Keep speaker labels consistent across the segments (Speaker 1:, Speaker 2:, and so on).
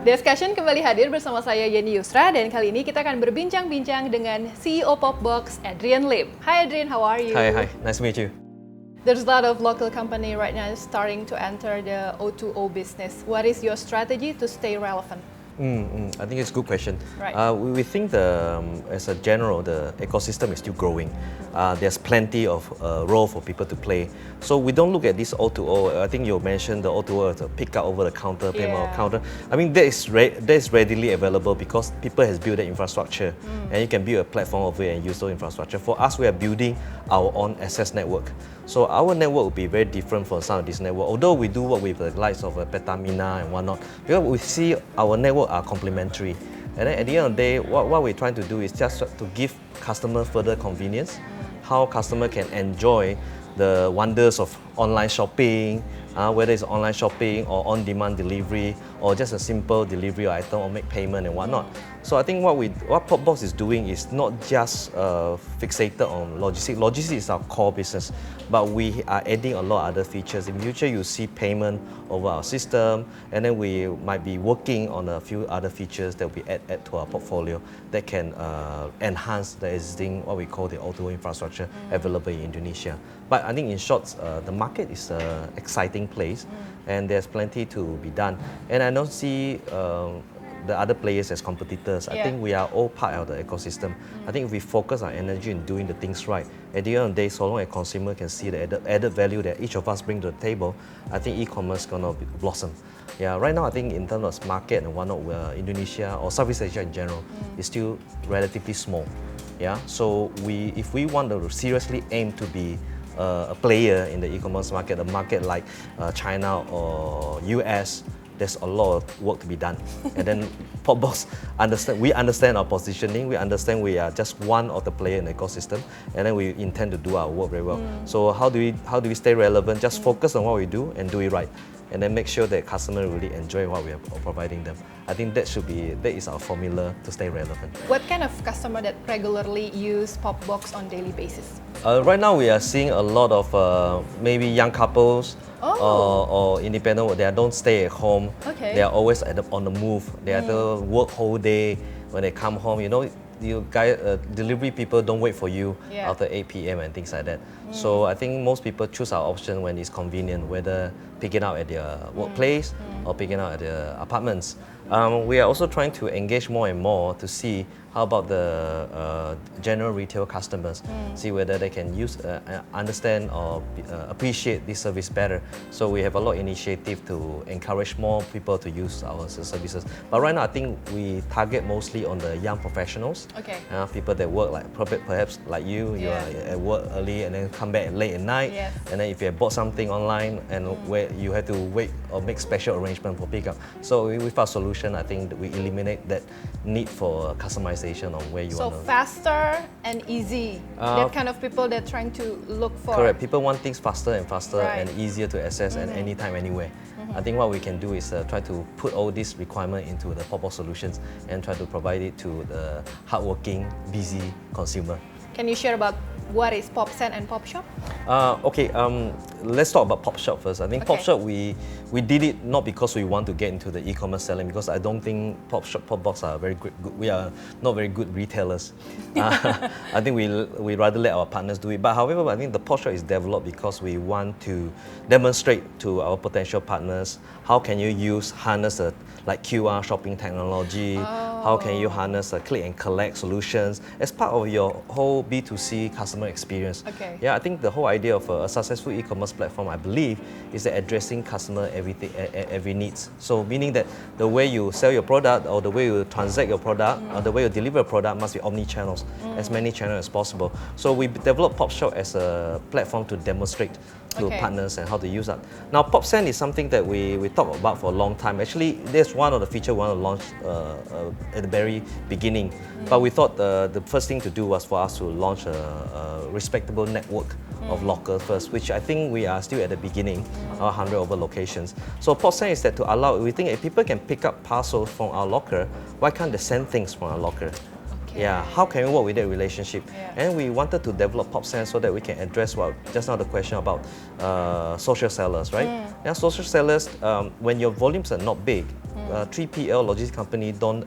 Speaker 1: DScussion kembali hadir bersama saya Yeni Yusra dan kali ini kita akan berbincang-bincang dengan CEO PopBox Adrian Lim. Hi Adrian, how are you?
Speaker 2: Hi, nice to meet you.
Speaker 1: There's a lot of local company right now starting to enter the O2O business. What is your strategy to stay relevant?
Speaker 2: I think it's a good question.
Speaker 1: Right.
Speaker 2: We think as a general, the ecosystem is still growing. There's plenty of role for people to play. So we don't look at this O2O. I think you mentioned the O2O as a pick up over the counter, payment over counter. I mean, that is readily available because people has built the infrastructure, and you can build a platform over it and use those infrastructure. For us, we are building our own access network. So our network will be very different from some of this network. Although we do work with the likes of Pertamina and whatnot, because we see our network are complementary. And then at the end of the day, what we're trying to do is just to give customer further convenience, how customer can enjoy the wonders of online shopping, whether it's online shopping or on-demand delivery or just a simple delivery of item or make payment and whatnot. So I think what PopBox is doing is not just fixated on logistics. Logistics is our core business, but we are adding a lot of other features. In future, you see payment over our system, and then we might be working on a few other features that we add to our portfolio that can enhance the existing, what we call the O2O infrastructure available in Indonesia. But I think in short, the market is an exciting place, and there's plenty to be done. And I don't see the other players as competitors. I think we are all part of the ecosystem. I think if we focus our energy in doing the things right, at the end of the day, so long as a consumer can see the added value that each of us bring to the table, I think e-commerce is going to blossom. Yeah, right now I think in terms of market and whatnot, Indonesia or Southeast Asia in general is still relatively small. Yeah, so if we want to seriously aim to be a player in the e-commerce market, a market like China or US, there's a lot of work to be done. And then PopBox we understand our positioning, we understand we are just one of the players in the ecosystem, and then we intend to do our work very well. So how do we stay relevant? Just focus on what we do and do it right, and then make sure that customers really enjoy what we are providing them. I think that is our formula to stay relevant.
Speaker 1: What kind of customer that regularly use PopBox on daily basis?
Speaker 2: Right now we are seeing a lot of maybe young couples or independent. They don't stay at home.
Speaker 1: Okay.
Speaker 2: They are always on the move. They have to work whole day. When they come home, you guys, delivery people don't wait for you after 8 p.m. and things like that. So I think most people choose our option when it's convenient, whether picking up at their workplace or picking up at their apartments. We are also trying to engage more and more to see how about the general retail customers, see whether they can understand or appreciate this service better. So we have a lot of initiative to encourage more people to use our services. But right now, I think we target mostly on the young professionals, people that work perhaps like you are at work early and then come back late at night, and then if you have bought something online and where you have to wait or make special arrangement for pickup. So with our solution, I think that we eliminate that need for customization on where you want to.
Speaker 1: So faster and easy. That kind of people they're trying to look for.
Speaker 2: Correct. People want things faster and faster and easier to access and anytime, anywhere. I think what we can do is try to put all these requirements into the PopBox solutions and try to provide it to the hardworking, busy consumer.
Speaker 1: Can you share about what is PopSend and PopShop?
Speaker 2: Let's talk about PopShop first. I think PopShop, we did it not because we want to get into the e-commerce selling, because I don't think PopBox are very good. We are not very good retailers. I think we rather let our partners do it. But however, I think the PopShop is developed because we want to demonstrate to our potential partners how can you harness like QR shopping technology, how can you harness click and collect solutions as part of your whole B2C customer experience. Yeah, I think the whole idea of a successful e-commerce platform, I believe, is that addressing customer every needs. So meaning that the way you sell your product or the way you transact your product or the way you deliver a product must be omni-channels, as many channels as possible. So we developed PopShop as a platform to demonstrate to partners and how to use that. Now PopSend is something that we talked about for a long time. Actually, there's one of the features we want to launch at the very beginning. But we thought the first thing to do was for us to launch a respectable network of Loker first, which I think we are still at the beginning, 100 over locations. So PopSend is that to allow, we think if people can pick up parcels from our Loker, why can't they send things from our Loker? Yeah, how can we work with that relationship? And we wanted to develop PopSend so that we can address just now the question about social sellers, right? Now, social sellers, when your volumes are not big, 3PL logistics company don't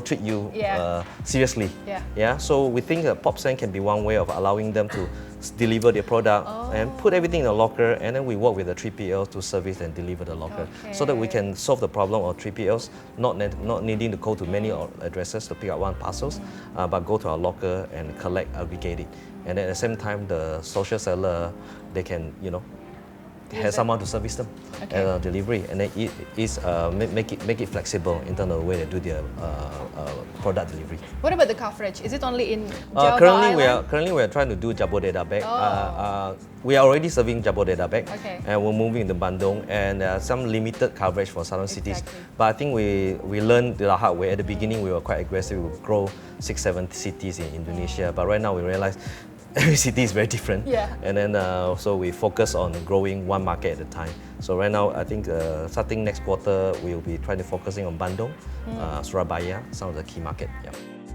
Speaker 2: treat you seriously. So we think that PopSend can be one way of allowing them to deliver their product and put everything in a locker, and then we work with the 3PL to service and deliver the locker, so that we can solve the problem of 3PLs not needing to go to many addresses to pick up one parcels, but go to our locker and collect, aggregate it, and at the same time the social seller, they can have someone to service them delivery, and then make it flexible in terms of the way they do their product delivery.
Speaker 1: What about the coverage? Is it only in Java Island?
Speaker 2: Currently we are trying to do Jabodetabek. We are already serving Jabodetabek, and we're moving to Bandung, and some limited coverage for southern cities. But I think we learned the hard way. At the beginning we were quite aggressive. We would grow 6-7 cities in Indonesia, but right now we realize every city is very different, and then so we focus on growing one market at a time. So right now, I think starting next quarter, we will be trying to focusing on Bandung, Surabaya, some of the key market.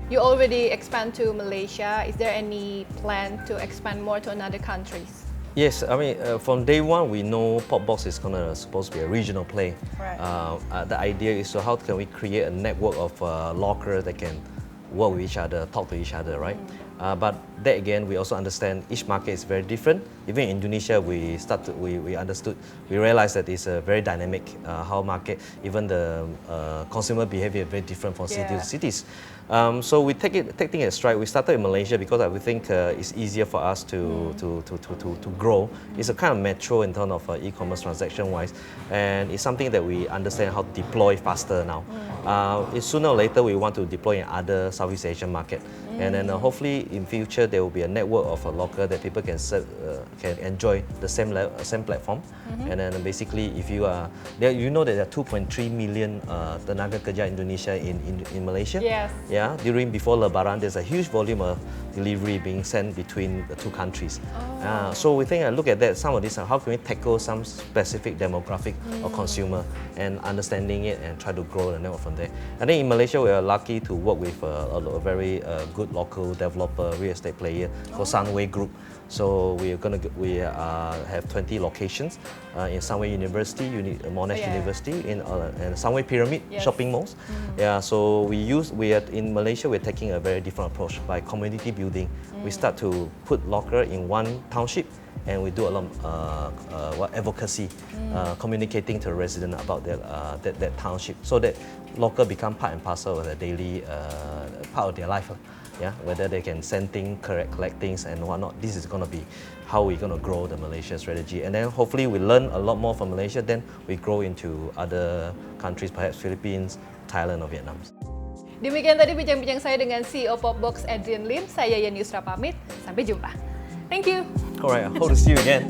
Speaker 1: You already expand to Malaysia. Is there any plan to expand more to another countries?
Speaker 2: Yes, I mean from day one we know PopBox is supposed to be a regional play. The idea is how can we create a network of lockers that can work with each other, talk to each other, right? But that again, we also understand each market is very different. Even in Indonesia, we realized that it's a very dynamic how market, even the consumer behavior very different from city to cities. So we take things at stride. We started in Malaysia because we think it's easier for us to grow. It's a kind of metro in terms of e-commerce transaction wise, and it's something that we understand how to deploy faster now. Sooner or later we want to deploy in other Southeast Asian market, and then hopefully in future there will be a network of a locker that people can enjoy the same platform. And then basically if you are there, you know that there are 2.3 million tenaga kerja Indonesia in Malaysia. Before Lebaran, there's a huge volume of delivery being sent between the two countries. So we think, look at that, some of this, how can we tackle some specific demographic or consumer and understanding it and try to grow the network from there. I think in Malaysia we are lucky to work with a very good local developer, real estate player called Sunway Group. So we have 20 locations in Sunway University, Monash University, in Sunway Pyramid shopping malls. So in Malaysia we're taking a very different approach by community building. We start to put locker in one township, and we do a lot of advocacy, communicating to the resident about that township, so that locker become part and parcel of their daily part of their life. Whether they can send things, collect things and whatnot. This is going to be how we're going to grow the Malaysia strategy. And then hopefully we learn a lot more from Malaysia, then we grow into other countries, perhaps Philippines, Thailand or Vietnam.
Speaker 1: Demikian tadi bincang-bincang saya dengan CEO PopBox Adrian Lim. Saya Yeni Yusra pamit. Sampai jumpa. Thank you.
Speaker 2: All right, I hope to see you again.